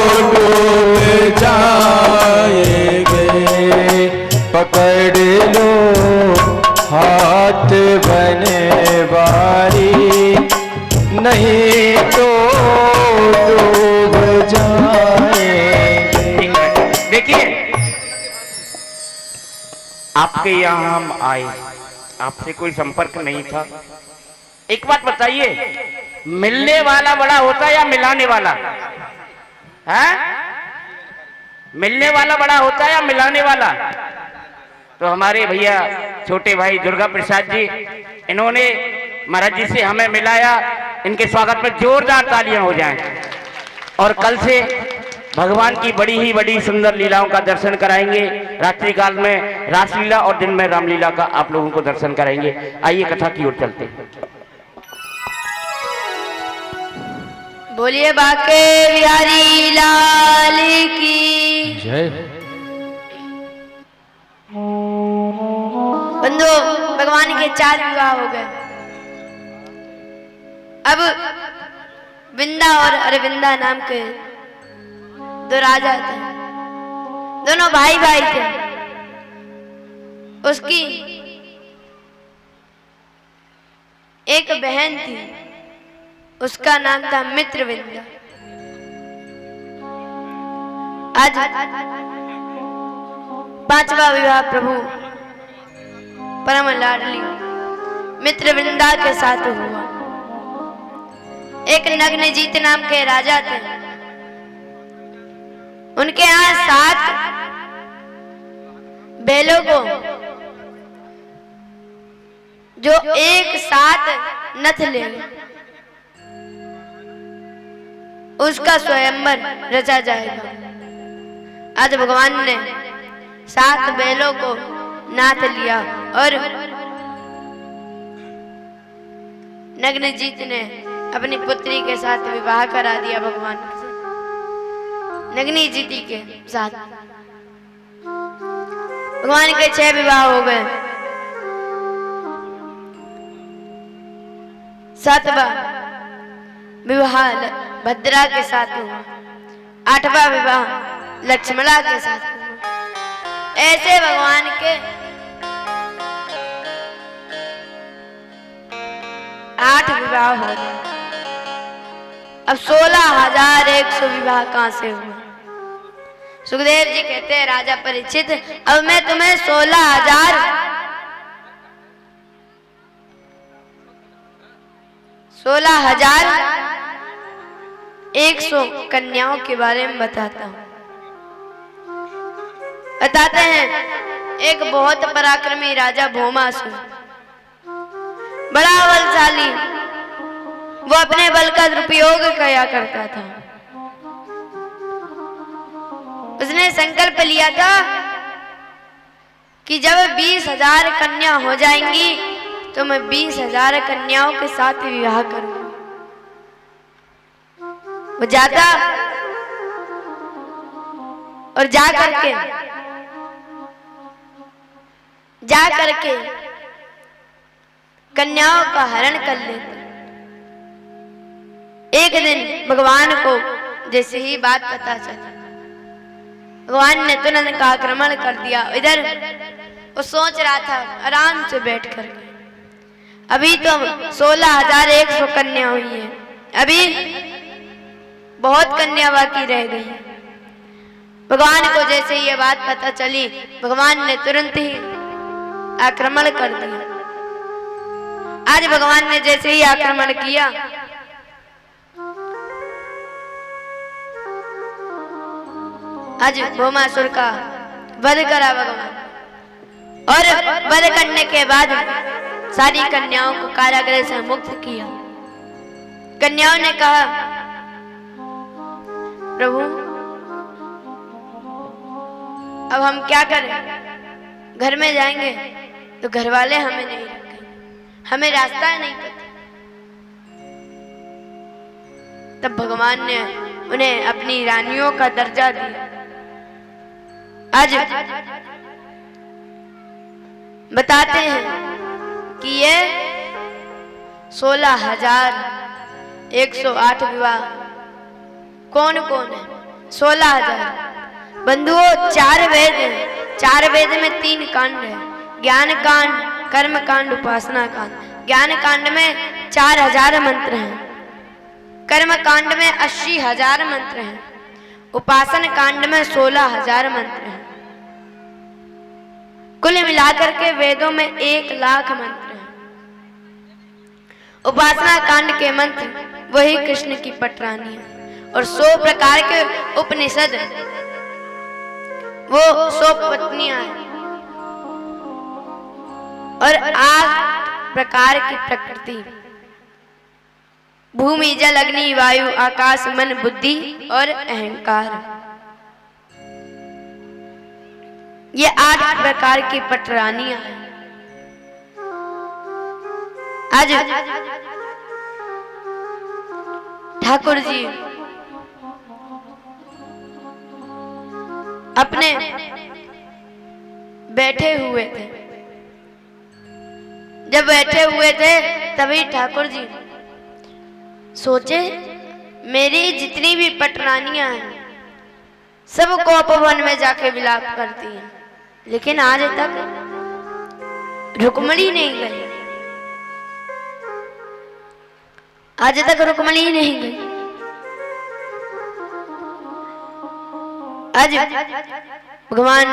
डूब जाएंगे। पकड़ लो हाथ बने बारी, नहीं तो डूब जाएंगे। देखिए, आपके यहाँ हम आए, आपसे कोई संपर्क नहीं था। एक बात बताइए, मिलने वाला बड़ा होता है या मिलाने वाला? है? मिलने वाला बड़ा होता है या मिलाने वाला? तो हमारे भैया छोटे भाई दुर्गा प्रसाद जी, इन्होंने महाराज जी से हमें मिलाया। इनके स्वागत में जोरदार तालियां हो जाएं। और कल से भगवान की बड़ी ही बड़ी सुंदर लीलाओं का दर्शन कराएंगे। रात्रि काल में रासलीला और दिन में रामलीला का आप लोगों को दर्शन कराएंगे। आइए कथा की ओर चलते हैं। बोलिए बाके बिहारी लाल की जय। बंधु, भगवान के 4 विवाह हो गए। अब विंदा और अरविंदा नाम के 2 राजा थे, दोनों भाई भाई थे। उसकी एक बहन थी, उसका नाम था मित्रविंदा। आज 5वां विवाह प्रभु परम लाडली मित्रविंदा के साथ हुआ। एक नग्नजीत नाम के राजा थे, उनके यहाँ 7 बैलों को जो एक साथ नथ ले उसका स्वयंवर रचा जाएगा। आज भगवान ने 7 बैलों को नाथ लिया और नग्नजीत ने अपनी पुत्री के साथ विवाह करा दिया। भगवान से नग्नजीत के साथ भगवान के 6 विवाह हो गए। 7वां विवाह भद्रा के साथ हुआ, 8वां विवाह लक्ष्मणा के साथ हुआ। ऐसे भगवान के 8 विवाह हो गए। अब 16,100 विवाह कहां से हुए? सुखदेव जी कहते हैं, राजा परीक्षित, अब मैं तुम्हें 16,100 कन्याओं के बारे में बताता हूं। बताते हैं, एक बहुत पराक्रमी राजा भौमासुर, बड़ा बलशाली, वो अपने बल का दुरुपयोग किया करता था। उसने संकल्प लिया था कि जब 20,000 कन्या हो जाएंगी तो मैं 20,000 कन्याओं के साथ विवाह करूंगा। वो जाता और जा करके कन्याओं का हरण कर लेता। एक दिन भगवान को जैसे ही बात पता चला, भगवान ने तुरंत का आक्रमण कर दिया। इधर वो सोच रहा था आराम से बैठकर, अभी तो 16,100 कन्या हुई है, अभी बहुत कन्या बाकी रह गई। भगवान को जैसे ये बात पता चली, भगवान ने तुरंत ही आक्रमण कर दिया। आज भगवान ने जैसे ही आक्रमण किया, आज भौमासुर का वध करा भगवान, और वध करने के बाद सारी कन्याओं को कारागृह से मुक्त किया। कन्याओं ने कहा, प्रभु अब हम क्या करें? घर में जाएंगे तो घर वाले हमें नहीं रखेंगे, हमें रास्ता नहीं पता। तब भगवान ने उन्हें अपनी रानियों का दर्जा दिया। आज बताते हैं कि ये 16,108 विवाह कौन कौन है। 16,000। बंधुओं, 4 वेद हैं। 4 वेद में 3 कांड है, ज्ञान कांड, कर्म कांड, उपासना कांड। ज्ञान कांड में 4,000 मंत्र हैं, कर्म कांड में 80,000 मंत्र हैं, उपासन कांड में 16,000 मंत्र हैं। कुल मिलाकर के वेदों में 1,00,000 मंत्र हैं। उपासना कांड के मंत्र वही कृष्ण की पटरानी है, और 100 प्रकार के उपनिषद, वो 100 पत्नियां हैं, और 8 प्रकार की प्रकृति, भूमि, जल, अग्नि, वायु, आकाश, मन, बुद्धि और अहंकार। ये 8 प्रकार की पटरानियां हैं। आज ठाकुर जी अपने बैठे हुए थे। जब बैठे हुए थे तभी ठाकुर जी सोचे, मेरी जितनी भी पटरानियां हैं सबको अपवन में जाके विलाप करती हैं, लेकिन आज तक रुक्मणी नहीं गई। आज तक रुक्मणी नहीं गई। आज भगवान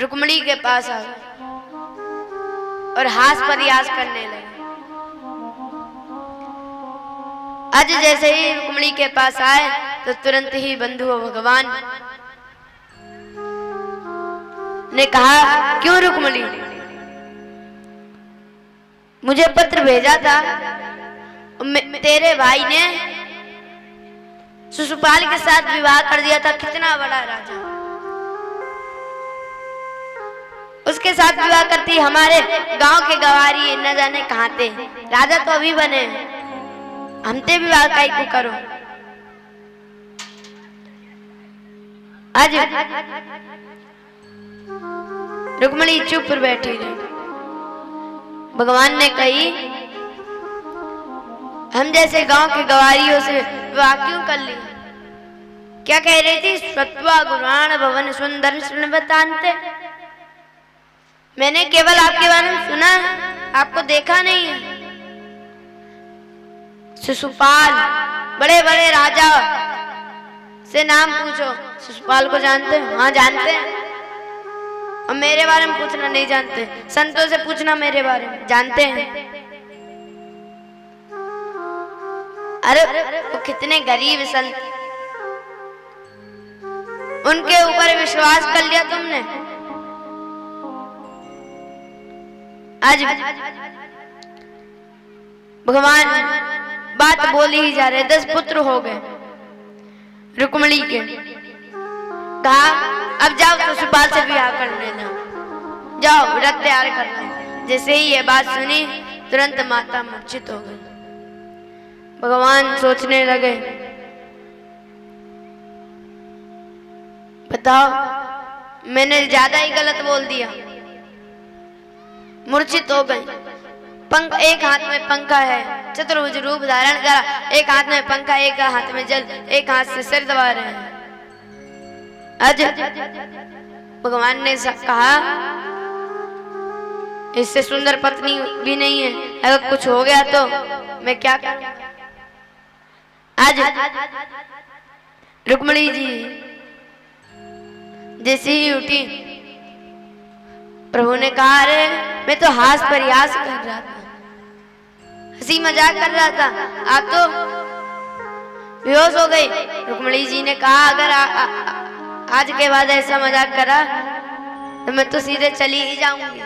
रुक्मणी के पास आ गए और हास प्रयास करने लगे। आज जैसे ही रुक्मणी के पास आए तो तुरंत ही बंधु भगवान ने कहा, क्यों रुक्मणी, मुझे पत्र भेजा था, तेरे भाई ने शिशुपाल के साथ विवाह कर दिया था, कितना बड़ा राजा, उसके साथ विवाह करती हमारे गांव के गवारी न जाने कहां थे, राजा तो अभी बने, हमते विवाह काई को करो। आज रुक्मणी चुप बैठी रही। भगवान ने कही, हम जैसे गांव के गवारियों से विवाह क्यों कर लिया? क्या कह रही थी? सत्वा गुराण भवन सुंदर बतानते। मैंने केवल आपके बारे में सुना, आपको देखा नहीं है। शिशुपाल, बड़े बड़े राजा से नाम पूछो, शिशुपाल को जानते हैं? हाँ जानते हैं। और मेरे बारे में पूछना नहीं जानते? संतों से पूछना मेरे बारे में, जानते हैं? अरे वो कितने गरीब संत, उनके ऊपर विश्वास कर लिया तुमने। आज भगवान बात बोली ही जा रहे। 10 पुत्र हो गए रुक्मणी के। कहा, अब जाओ तो शिशुपाल से विवाह कर लेना, जाओ व्रत तैयार करना। जैसे ही ये बात सुनी तुरंत माता मूर्छित हो गई। भगवान सोचने लगे, बताओ मैंने ज्यादा ही गलत बोल दिया। मूर्छित हो गई। पंख, एक हाथ में पंखा है, चतुर्भुज रूप धारण करा, एक हाथ में पंखा, एक हाथ में जल, एक हाथ से सिर दबा रहे हैं। आज भगवान ने कहा, इससे सुंदर पत्नी भी नहीं है, अगर कुछ हो गया तो मैं क्या करूं? आज रुक्मणी जी जैसे ही उठी, प्रभु ने कहा, अरे मैं तो हास प्रयास कर रहा था, हंसी मजाक कर रहा था, आप तो बेहोश हो गई। रुक्मणी जी ने कहा, अगर आज के बाद ऐसा मजाक करा तो मैं तो सीधे चली ही जाऊंगी।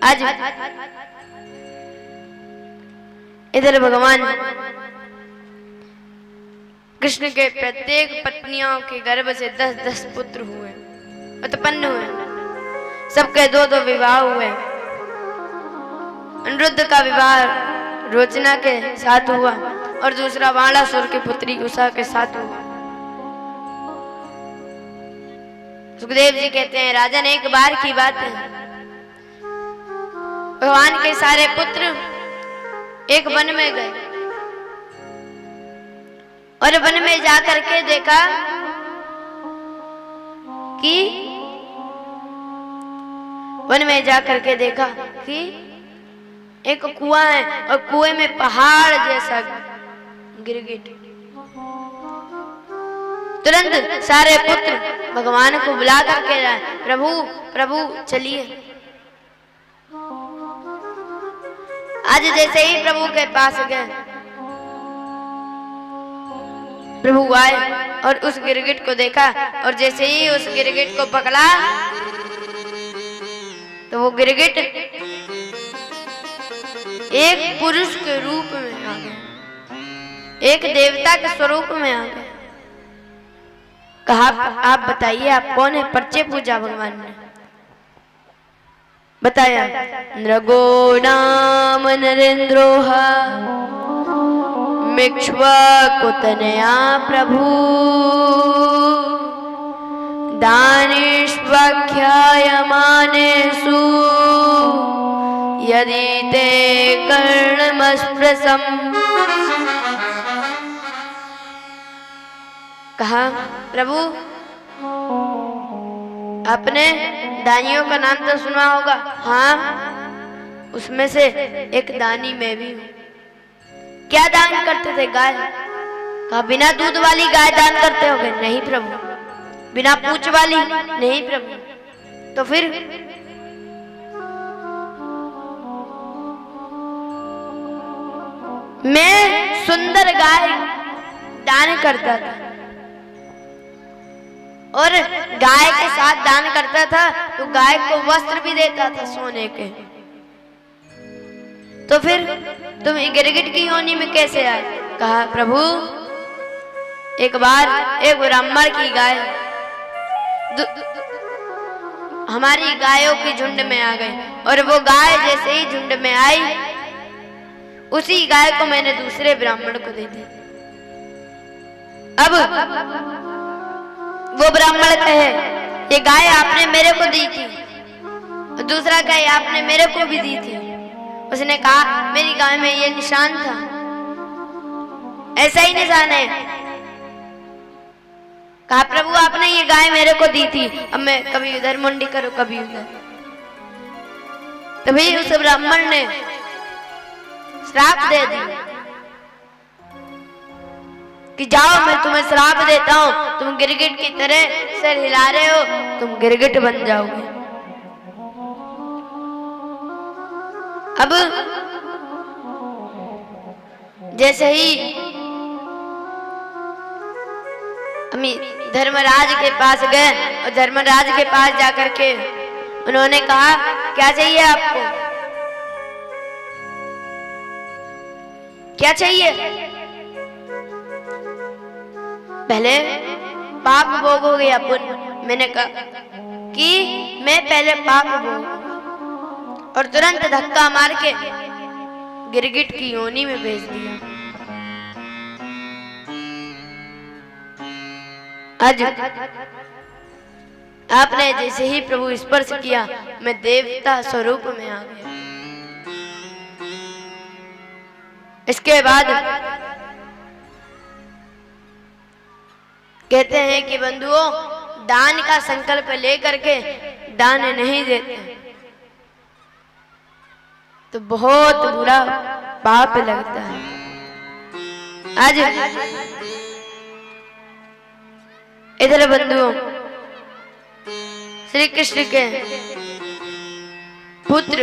आज इधर भगवान कृष्ण के प्रत्येक पत्नियों के गर्भ से 10-10 पुत्र हुए, उत्पन्न हुए। सबके 2-2 विवाह हुए। अनिरुद्ध का विवाह रोचना के साथ हुआ और दूसरा वाणासुर की पुत्री उषा के साथ हुआ। सुखदेव जी कहते हैं, राजन एक बार की बात है, भगवान के सारे पुत्र एक वन में गए। और वन में जाकर के देखा कि एक कुआं है और कुएं में पहाड़ जैसा गिरगिट। तुरंत सारे पुत्र भगवान को बुला करके जाए, प्रभु प्रभु चलिए। आज जैसे ही प्रभु के पास गए, प्रभु आए और उस गिरगिट को देखा, और जैसे ही उस गिरगिट को पकड़ा तो वो गिरगिट एक पुरुष के रूप में आ गया, एक देवता के स्वरूप में आ गया। कहा आप बताइए आप कौन है? परिचय पूछा भगवान ने, बताया नृगो नाम नरेंद्रोह मिक्ष्वकुतनया प्रभु दानिष्वख्यायमानेषु यदि ते कर्णमस्पृशम्। कहा प्रभु आपने दानियों का नाम तो सुना होगा। हाँ, उसमें से एक दानी मैं भी हूँ। क्या दान करते थे? गाय। कहा बिना दूध वाली गाय दान करते होगे? नहीं प्रभु। बिना पूंछ वाली? नहीं प्रभु। तो फिर? मैं सुंदर गाय दान करता था, और गाय के साथ दान करता था तो गाय को वस्त्र भी देता था सोने के। तो फिर तुम गिरगिट की योनि में कैसे आए? कहा प्रभु एक बार एक ब्राह्मण की गाय हमारी गायों के झुंड में आ गई, और वो गाय जैसे ही झुंड में आई, उसी गाय को मैंने दूसरे ब्राह्मण को दे दी। अब वो ब्राह्मण कहे ये गाय आपने मेरे को दी थी, और दूसरा कहे आपने मेरे को भी दी थी। उसने कहा मेरी गाय में ये निशान था, ऐसा ही निशान है। कहा प्रभु आपने ये गाय मेरे को दी थी, अब मैं कभी उधर मुंडी करूं कभी उधर। तभी उस ब्राह्मण ने श्राप दे दी कि जाओ मैं तुम्हें श्राप देता हूं, तुम गिरगिट की तरह सिर हिला रहे हो, तुम गिरगिट बन जाओगे। अब जैसे ही हम धर्मराज के पास गए, और धर्मराज के पास जाकर के उन्होंने कहा क्या चाहिए आपको? क्या चाहिए? पहले पाप भोगोगे या पुण्य? मैंने कहा कि मैं पहले पाप भोगूंगा, और तुरंत धक्का मार के गिरगिट की योनि में भेज दिया। आज आपने जैसे ही प्रभु स्पर्श किया, मैं देवता स्वरूप में आ गया। इसके बाद कहते हैं कि बंधुओं, दान का संकल्प लेकर के दान नहीं देते तो बहुत बुरा पाप लगता है। आज इधर बंधुओं, श्री कृष्ण के पुत्र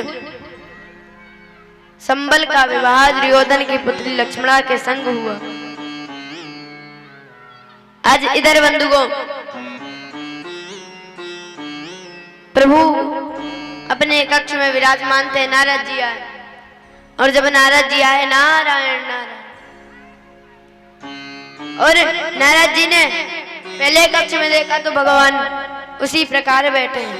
संबल का विवाह दुर्योधन की पुत्री लक्ष्मणा के संग हुआ। आज इधर बंधुओं, प्रभु अपने कक्ष में विराजमान थे। नारद जी आए, और जब नारद जी आए, नारायण नारायण, और नारद जी ने पहले कक्ष में देखा तो भगवान उसी प्रकार बैठे हैं।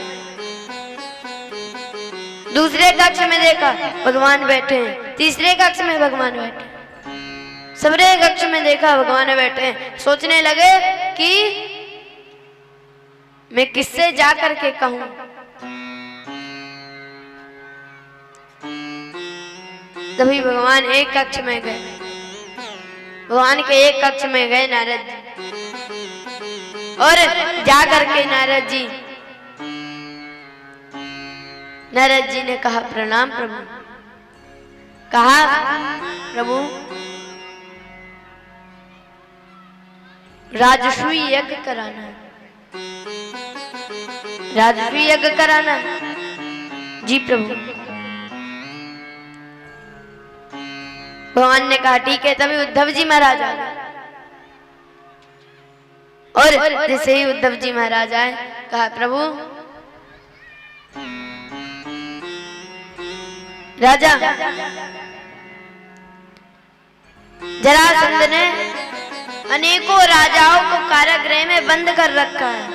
दूसरे कक्ष में देखा भगवान बैठे हैं, तीसरे कक्ष में भगवान बैठे, सबरे कक्ष में देखा भगवान बैठे हैं। सोचने लगे कि मैं किससे जाकर के कहूं। तभी भगवान एक कक्ष में गए। भगवान के एक कक्ष में गए नारद जी और जाकर के नारद जी ने कहा प्रणाम प्रभु। कहा प्रभु राजसूय यज्ञ कराना, राजसूय यज्ञ कराना। जी प्रभु। भगवान ने कहा ठीक है। तभी उद्धव जी महाराज आ गए और जैसे ही उद्धव जी महाराज आए कहा प्रभु राजा जरासंध ने अनेकों राजाओं को कारागृह में बंद कर रखा है।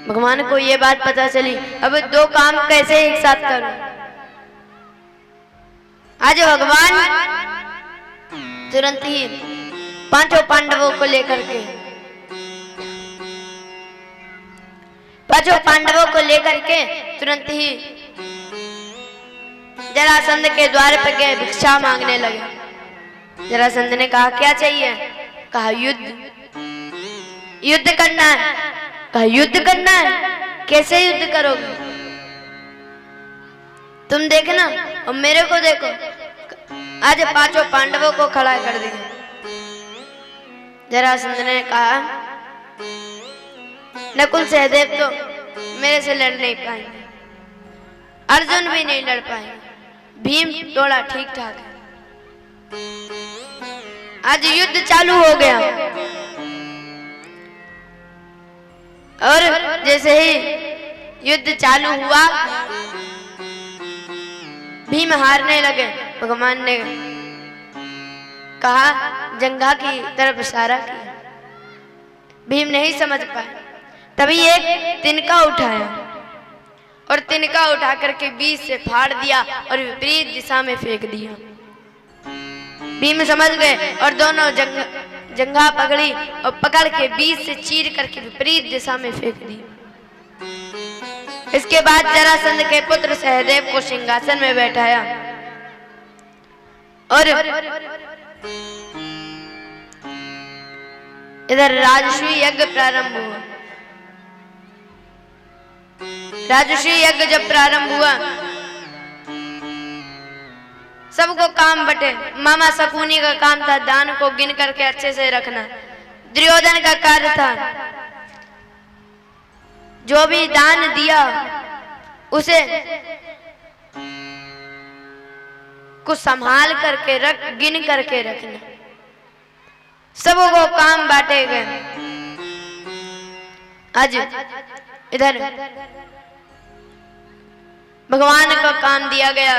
भगवान को ये बात पता चली, अब दो काम कैसे एक साथ करूं। आज भगवान तुरंत ही पांचों पांडवों को लेकर के तुरंत ही जरासंध के द्वार पर गए, भिक्षा मांगने लगे। जरासंध ने कहा क्या चाहिए? कहा युद्ध करना है। कहा युद्ध करना है? कैसे युद्ध करोगे? तुम देखना और मेरे को देखो। आज पांचों पांडवों को खड़ा कर दिया। जरासंध ने कहा नकुल सहदेव तो मेरे से लड़ नहीं पाएंगे, अर्जुन भी नहीं लड़ पाएंगे, भीम थोड़ा ठीक ठाक है। आज युद्ध चालू हो गया और जैसे ही युद्ध चालू हुआ भीम हारने लगे। भगवान ने कहा जंघा की तरफ इशारा किया, भीम नहीं समझ पाए। तभी एक तिनका उठाया और तिनका उठा करके बीच से फाड़ दिया और विपरीत दिशा में फेंक दिया। भीम समझ गए और दोनों जंघा पकड़ी और पकड़ के बीच से चीर करके विपरीत दिशा में फेंक दी। इसके बाद जरासंध के पुत्र सहदेव को सिंहासन में बैठाया और इधर राजसूय यज्ञ प्रारंभ हुआ। राजसूय यज्ञ जब प्रारंभ हुआ सबको काम बटे। मामा शकुनी का काम था दान को गिन करके अच्छे से रखना। दुर्योधन का कार्य था जो भी दान दिया उसे कुछ संभाल करके गिन करके रखना। सबको काम बांटे गए। आज इधर भगवान का काम दिया गया।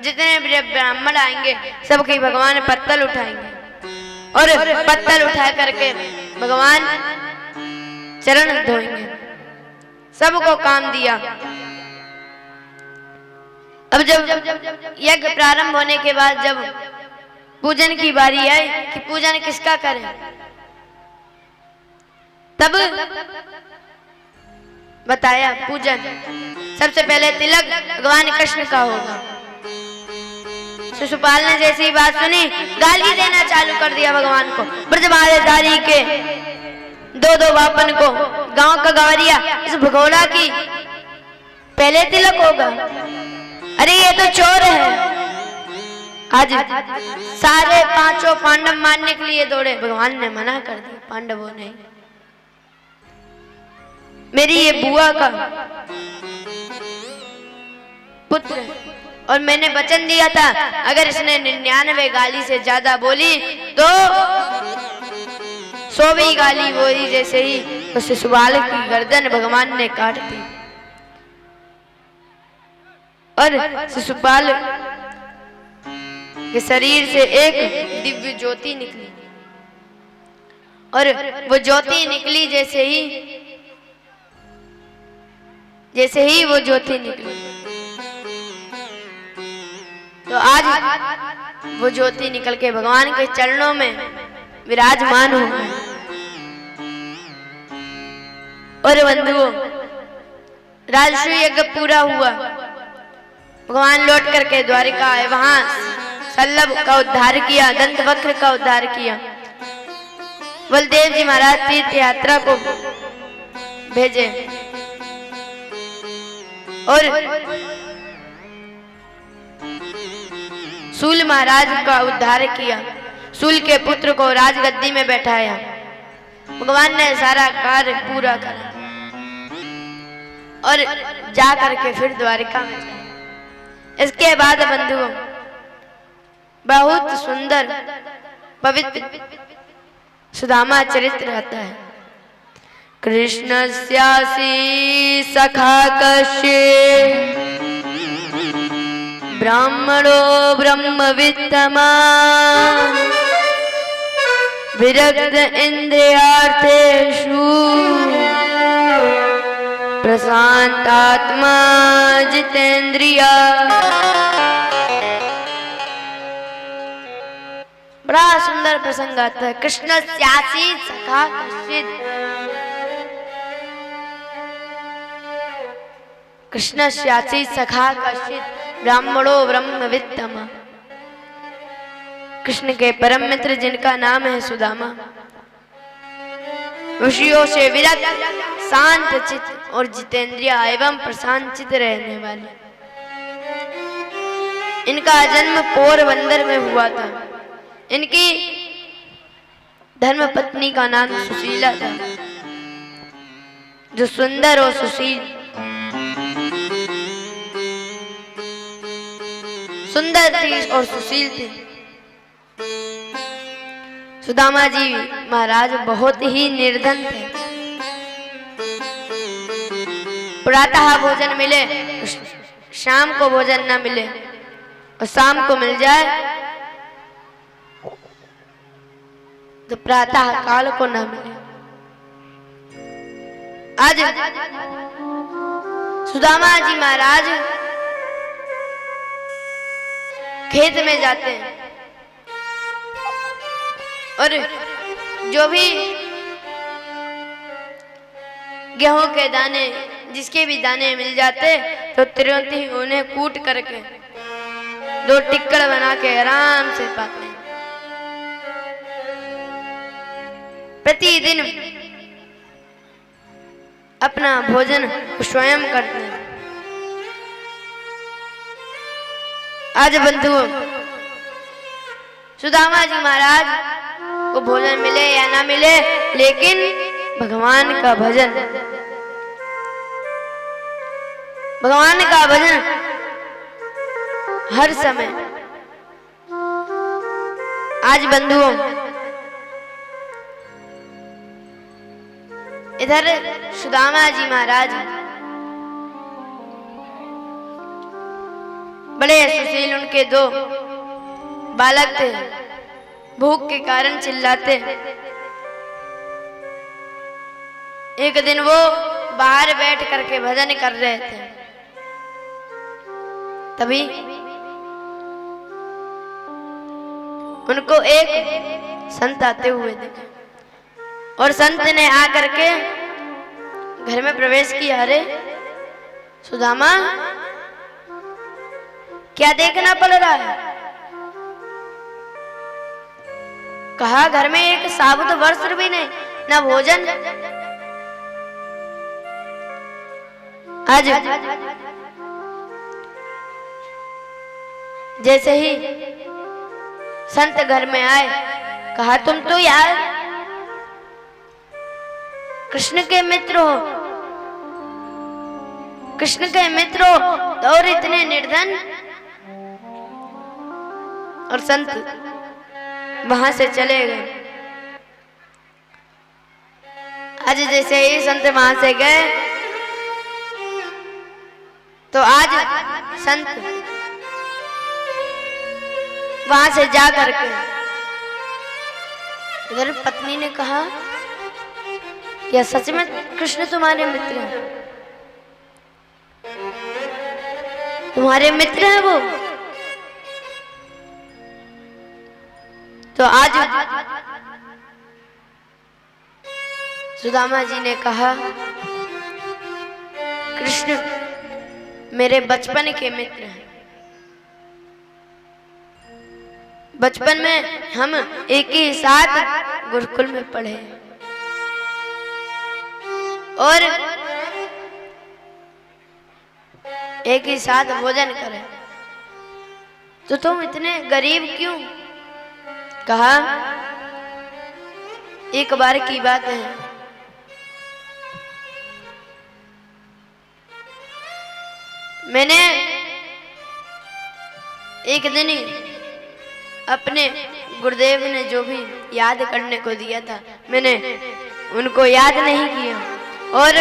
जितने भी ब्राह्मण आएंगे सबके भगवान पत्तल उठाएंगे और पत्तल उठा करके भगवान चरण धोएंगे। सबको काम दिया। अब जब यज्ञ प्रारंभ होने के बाद जब पूजन की बारी आई कि पूजन किसका करें, तब बताया पूजन सबसे पहले तिलक भगवान कृष्ण का होगा। शिशुपाल ने जैसी बात सुनी गाली देना चालू कर दिया भगवान को। ब्रजबाधारी के दो बापन को गांव का गवरिया इस भगोड़ा की पहले तिलक होगा। अरे ये तो चोर है। आज सारे पांचों पांडव मारने के लिए दौड़े। भगवान ने मना कर दिया, पांडवों ने। मेरी ये बुआ का पुत्र और मैंने वचन दिया था अगर इसने 99 गाली से ज्यादा बोली तो 100वीं गाली बोली जैसे ही उस शिशुपाल की गर्दन भगवान ने काट दी और शिशुपाल के शरीर से एक दिव्य ज्योति निकली और वो ज्योति निकली जैसे ही वो ज्योति निकली तो आज वो ज्योति निकल के भगवान के चरणों में विराजमान हो गए। और बंधुओं राजसूय यज्ञ पूरा हुआ। भगवान लौट करके द्वारिका आए। वहां सल्लभ का उद्धार किया, दंत वक्र का उद्धार किया। बलदेव जी महाराज तीर्थ यात्रा को भेजे और सूल महाराज का उद्धार किया। सूल के पुत्र को राजगद्दी में बैठाया। भगवान ने सारा कार्य पूरा करा और जा करके फिर द्वारिका में गए। इसके बाद बंधुओं बहुत सुंदर पवित्र सुदामा चरित्र आता है। कृष्णस्यासी सखा कश्चित् ब्राह्मणो ब्रह्मवित्तमा विरक्त इंद्रियार्थेषु प्रशांतात्मा जितेंद्रिया। बड़ा सुंदर प्रसंग आता है। कृष्णस्यासी सखा कश्चित्, कृष्णस्यासी सखा कश्चित् ब्राह्मणो ब्रह्मवित्तमा। कृष्ण के परम मित्र जिनका नाम है सुदामा, विषयों से विरक्त, शांत चित्त और जितेंद्रिय एवं प्रशांत चित्त रहने वाले। इनका जन्म पोरबंदर में हुआ था। इनकी धर्म पत्नी का नाम सुशीला था, जो सुंदर और सुशील, सुंदर थी और सुशील थी। सुदामा जी महाराज बहुत ही निर्धन थे। प्रातः भोजन मिले, शाम को भोजन ना मिले, और शाम को मिल जाए तो प्रातः काल को ना मिले। आज सुदामा जी महाराज खेत में जाते हैं और जो भी गेहूं के दाने, जिसके भी दाने मिल जाते तो तुरंत ही उन्हें कूट करके दो टिक्कड़ बना के आराम से पाते हैं। प्रतिदिन अपना भोजन स्वयं करते हैं। आज बंधुओं सुदामा जी महाराज को भोजन मिले या ना मिले, लेकिन भगवान का भजन, भगवान का भजन हर समय। आज बंधुओं इधर सुदामा जी महाराज बड़े सुशील, उनके दो बालक थे, भूख के कारण चिल्लाते। एक दिन वो बाहर बैठ करके भजन कर रहे थे, तभी उनको एक संत आते हुए देखा और संत ने आकर के घर में प्रवेश किया। अरे सुदामा, क्या देखना पड़ रहा है? कहा घर में एक साबुत वस्त्र भी नहीं, ना भोजन। आज जैसे ही संत घर में आए, कहा तुम तो यार कृष्ण के मित्र हो, कृष्ण के मित्र हो और इतने निर्धन। और संत वहां से चले गए। आज जैसे ही संत वहां से गए तो आज संत वहां से जा करके इधर पत्नी ने कहा, क्या सच में कृष्ण तुम्हारे मित्र हैं? तुम्हारे मित्र हैं वो? तो आज सुदामा जी ने कहा, कृष्ण मेरे बचपन के मित्र हैं। बचपन में हम एक ही साथ गुरुकुल में पढ़े और एक ही साथ भोजन करें, तो तुम इतने गरीब क्यों? कहा एक बार की बात है, मैंने एक दिन ही अपने गुरुदेव ने जो भी याद करने को दिया था मैंने उनको याद नहीं किया और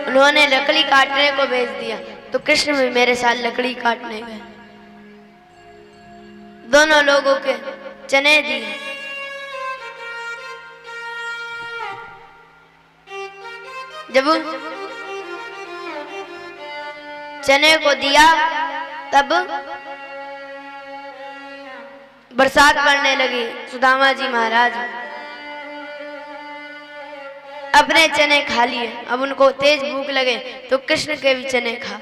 उन्होंने लकड़ी काटने को भेज दिया, तो कृष्ण भी मेरे साथ लकड़ी काटने गए। दोनों लोगों के चने दिए, जब चने को दिया तब बरसात पड़ने लगी। सुदामा जी महाराज अपने चने खा लिए, अब उनको तेज भूख लगे तो कृष्ण के भी चने खा।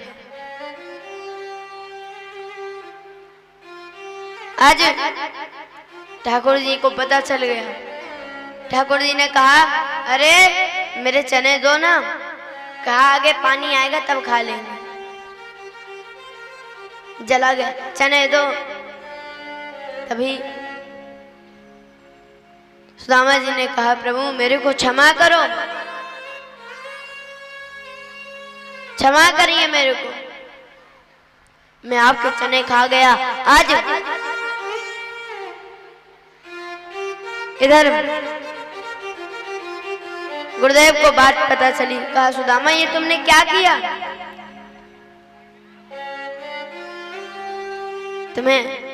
आज ठाकुर जी को पता चल गया। ठाकुर जी ने कहा अरे मेरे चने दो ना। कहा आगे पानी आएगा तब खा लेंगे। जला गया, चने दो। तभी सुदामा जी ने कहा प्रभु मेरे को क्षमा करो, क्षमा करिए मेरे को, मैं आपके चने खा गया। आज इधर गुरुदेव को बात पता चली। कहा सुदामा ये तुमने क्या किया? तुम्हें